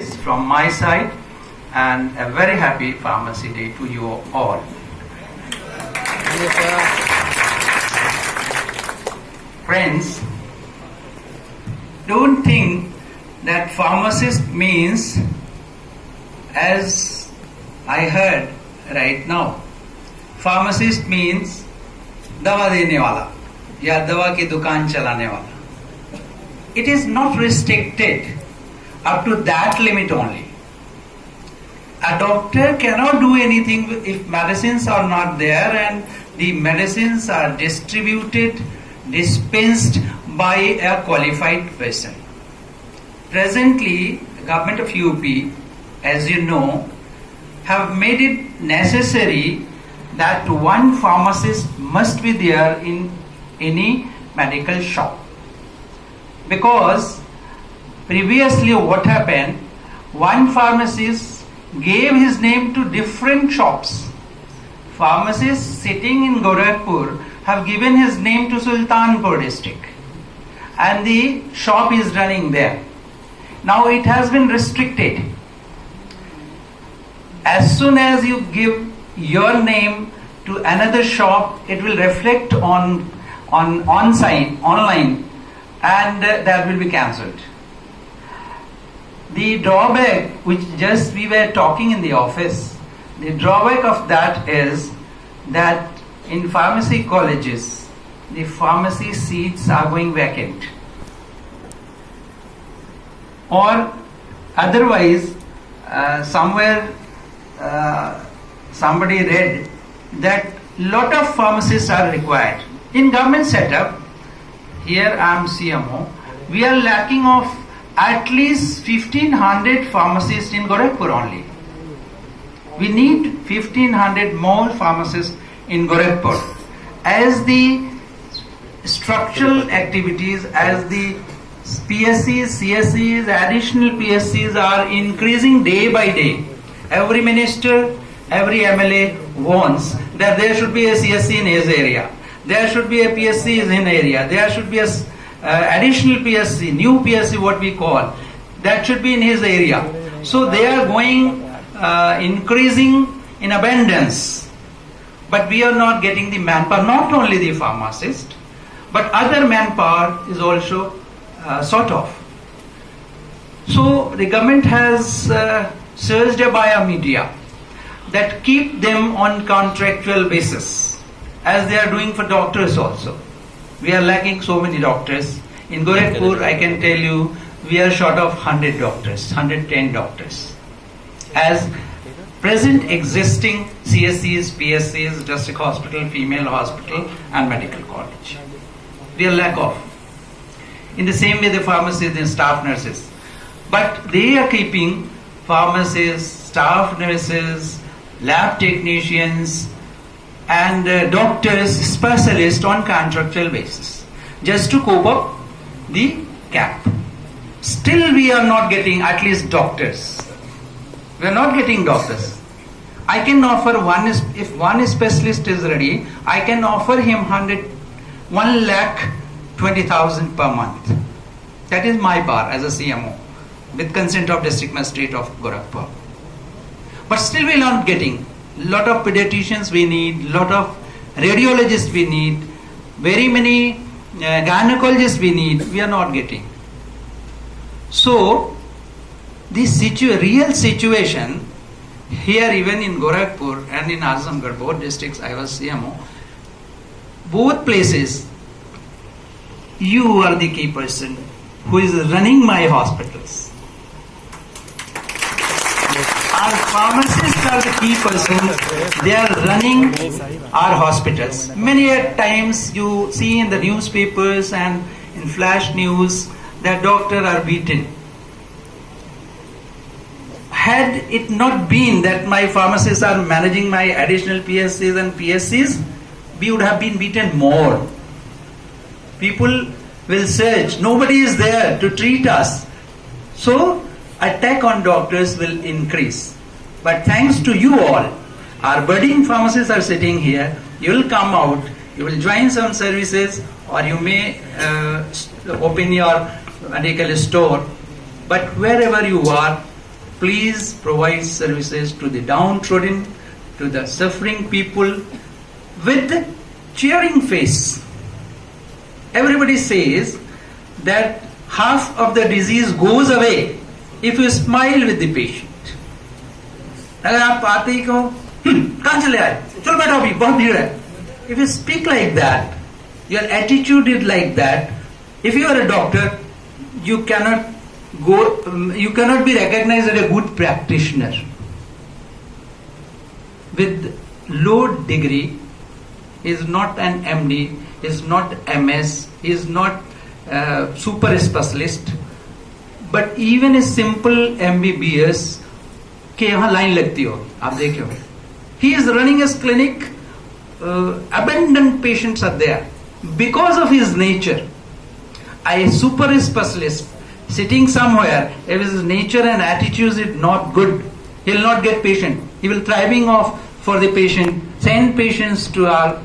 From my side, and a very happy Pharmacy Day to you all. Friends, don't think that pharmacist means, as I heard right now, pharmacist means दवा देने वाला या दवा की दुकान चलाने वाला. It is not restricted up to that limit only. A doctor cannot do anything if medicines are not there and the medicines are distributed, dispensed by a qualified person. Presently, the government of UP, as you know, have made it necessary that one pharmacist must be there in any medical shop. Because previously what happened, one pharmacist gave his name to different shops. Pharmacists sitting in Gorakhpur have given his name to Sultanpur district, and the shop is running there. Now it has been restricted. As soon as you give your name to another shop, it will reflect on site online, and that will be cancelled. The drawback, which just we were talking in the office, the drawback of that is that in pharmacy colleges, the pharmacy seats are going vacant. Or otherwise, somewhere somebody read that lot of pharmacists are required. In government setup, here I am CMO, we are lacking of at least 1500 pharmacists in Gorakhpur only. We need 1500 more pharmacists in Gorakhpur. As the structural activities, as the PSCs, CSCs, additional PSCs are increasing day by day, every minister, every MLA wants that there should be a CSC in his area, there should be a PSC in area, there should be a additional PSC, new PSC what we call, that should be in his area. So they are going increasing in abundance, but we are not getting the manpower, not only the pharmacist, but other manpower is also sort of. So the government has surged by a media that keep them on contractual basis, as they are doing for doctors also. We are lacking so many doctors. In Gorakhpur, I can tell you, we are short of 100 doctors, 110 doctors. As present existing CSCs, PSCs, district hospital, female hospital and medical college. We are lack of. In the same way the pharmacists and staff nurses. But they are keeping pharmacists, staff nurses, lab technicians and doctors, specialists on contractual basis, just to cope up the gap. Still we are not getting at least doctors. We are not getting doctors. I can offer if one specialist is ready, I can offer him 1,20,000 per month. That is my bar as a CMO, with consent of District Magistrate of Gorakhpur. But still we are not getting. Lot of pediatricians we need, lot of radiologists we need, very many gynecologists we need, we are not getting. So this real situation here, even in Gorakhpur and in Azamgarh, both districts I was CMO, both places, you are the key person who is running my hospitals. Our pharmacists are the key persons. They are running our hospitals. Many times you see in the newspapers and in flash news that doctors are beaten. Had it not been that my pharmacists are managing my additional PSCs and PSCs, we would have been beaten more. People will search. Nobody is there to treat us. So attack on doctors will increase. But thanks to you all, our budding pharmacists are sitting here. You will come out, you will join some services, or you may open your medical store. But wherever you are, please provide services to the downtrodden, to the suffering people with cheering face. Everybody says that half of the disease goes away if you smile with the patient. अगर आप आते ही कहो कहाँ चले आए, चलो बैठो अभी बहुत भीड़ है. If you speak like that, your attitude is like that, if you are a doctor, you cannot be recognized as a good practitioner. With low degree, is not an MD, is not MS, is not super specialist, but even a simple MBBS के यहाँ line लगती हो, आप देखे हो. He is running his clinic, abundant patients are there because of his nature. A super specialist sitting somewhere, if his nature and attitude is not good, he will not get patient. He will thriving off for the patient, send patients to our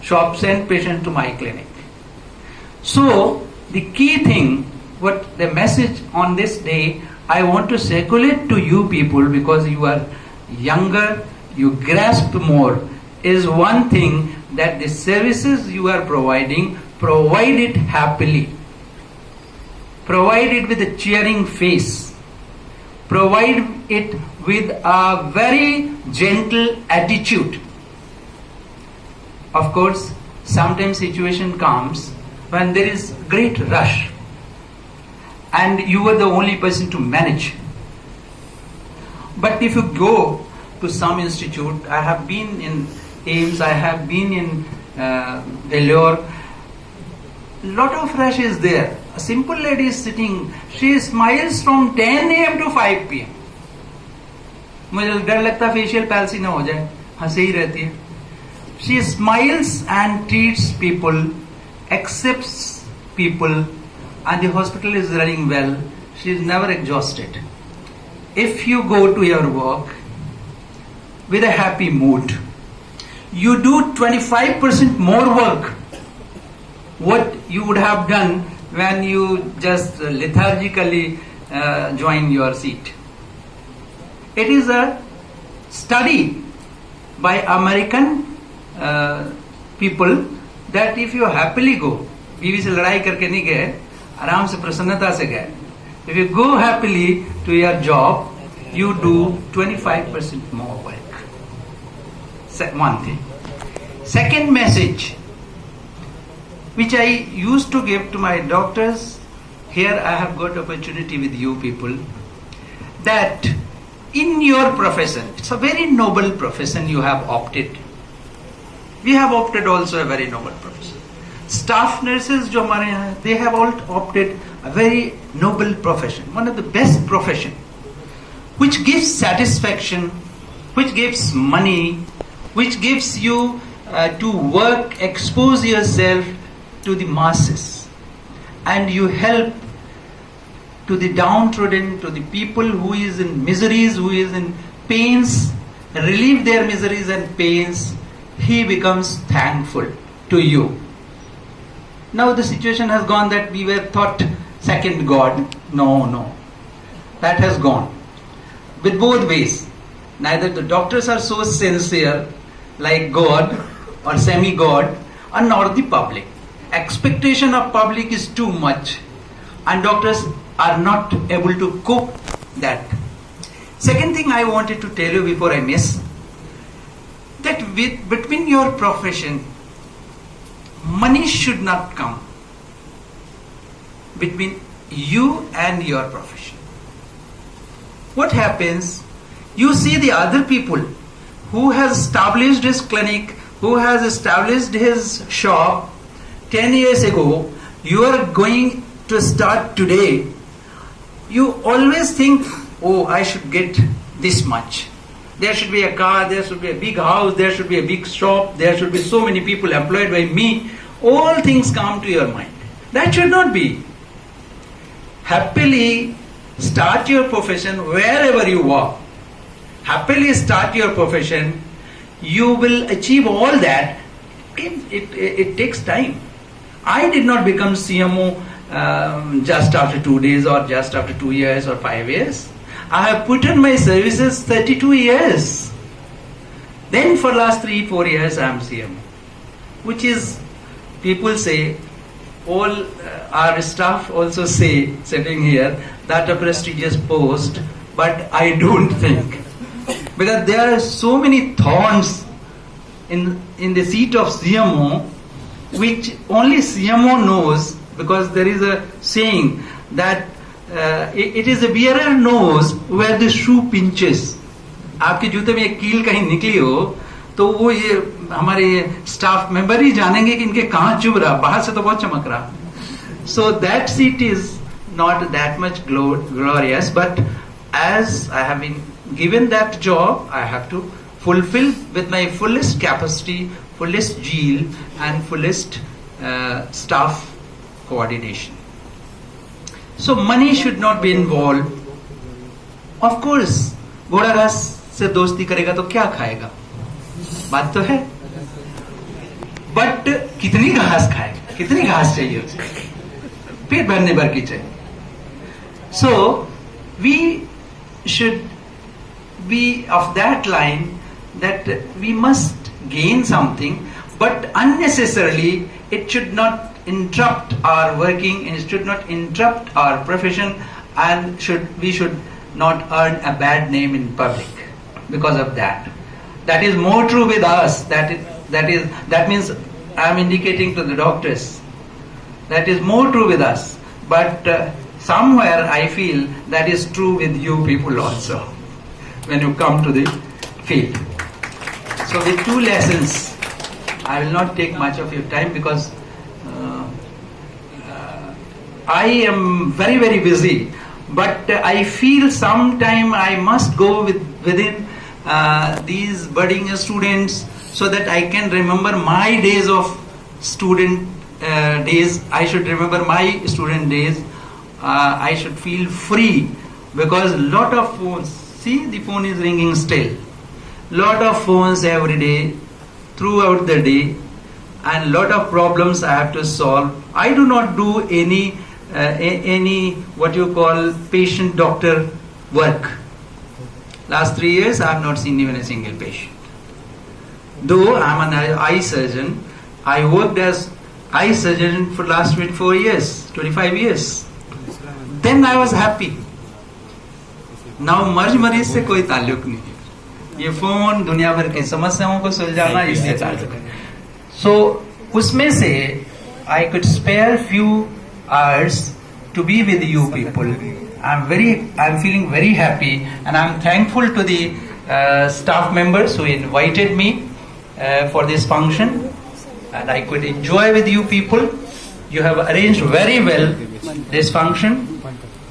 shop, send patients to my clinic. So the key thing, what the message on this day I want to circulate to you people, because you are younger, you grasp more, is one thing, that the services you are providing, provide it happily. Provide it with a cheering face. Provide it with a very gentle attitude. Of course, sometimes situation comes when there is great rush and you are the only person to manage. But if you go to some institute, I have been in AIMS, I have been in Vellore, lot of rush is there. A simple lady is sitting, she smiles from 10 AM to 5 PM. मुझे डर लगता है facial palsy ना हो जाए, हंसी ही रहती है. She smiles and treats people, accepts people, and the hospital is running well. She is never exhausted. If you go to your work with a happy mood, you do 25% more work what you would have done when you just lethargically join your seat. It is a study by American people that if you happily go, बीवी से लड़ाई करके नहीं गए, आराम से प्रसन्नता से गए. If you go happily to your job, you do 25% more work. One thing. Second message, which I used to give to my doctors, here I have got opportunity with you people, that in your profession, it's a very noble profession you have opted. We have opted also a very noble profession. Staff nurses जो हमारे यहाँ, they have all opted a very noble profession, one of the best profession, which gives satisfaction, which gives money, which gives you to work, expose yourself to the masses, and you help to the downtrodden, to the people who is in miseries, who is in pains, relieve their miseries and pains. He becomes thankful to you. Now the situation has gone that we were thought second God. No. That has gone. With both ways. Neither the doctors are so sincere like God or semi-God, or nor the public. Expectation of public is too much, and doctors are not able to cope that. Second thing I wanted to tell you before I miss, that between your profession, money should not come between you and your profession. What happens, you see the other people who has established his clinic, who has established his shop 10 years ago, you are going to start today. You always think, oh, I should get this much. There should be a car, there should be a big house, there should be a big shop, there should be so many people employed by me. All things come to your mind. That should not be. Happily start your profession wherever you are. Happily start your profession. You will achieve all that. It takes time. I did not become CMO just after 2 days or just after 2 years or 5 years. I have put in my services 32 years. Then for last 3-4 years I am CM, which is, people say, all our staff also say, sitting here, that a prestigious post, but I don't think. Because there are so many thorns in the seat of CMO, which only CMO knows, because there is a saying that it is the wearer knows where the shoe pinches. आपके जूते में एक कील कहीं निकली हो तो वो ये हमारे स्टाफ मेंबर ही जानेंगे कि इनके कहाँ चुभ रहा, बाहर से तो बहुत चमक रहा. So that seat is not that much glorious, but as I have been given that job, I have to fulfill with my fullest capacity, fullest zeal and fullest staff coordination. So money should not be involved. Of course, घोड़ा घास से दोस्ती करेगा तो क्या खाएगा, बात तो है. बट कितनी घास खाएगा, कितनी घास चाहिए उसे, पेट भरने भर की चाहिए. So we should be of that line that we must gain something, but unnecessarily it should not interrupt our working, and it should not interrupt our profession, and we should not earn a bad name in public because of that. That is more true with us. That means I am indicating to the doctors. That is more true with us. But somewhere I feel that is true with you people also when you come to the field. So with 2 lessons, I will not take much of your time because I am very, very busy. But I feel sometime I must go within these budding students so that I can remember my days of student days. I should remember my student days. I should feel free because lot of phones. See, the phone is ringing still. Lot of phones every day, throughout the day, and lot of problems I have to solve. I do not do any what you call patient doctor work. Last 3 years I have not seen even a single patient. Though I am an eye surgeon, I worked as eye surgeon for last 24 years, 25 years. Then I was happy. Now मर्ज मरीज से कोई ताल्लुक नहीं. ये phone दुनिया भर की समस्याओं को सुलझाना इससे ताल्लुक है. So उसमें से I could spare few hours to be with you people. I'm feeling very happy, and I'm thankful to the staff members who invited me for this function, and I could enjoy with you people. You have arranged very well this function.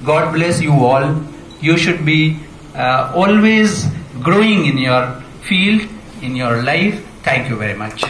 God bless you all. You should be always growing in your field, in your life. Thank you very much.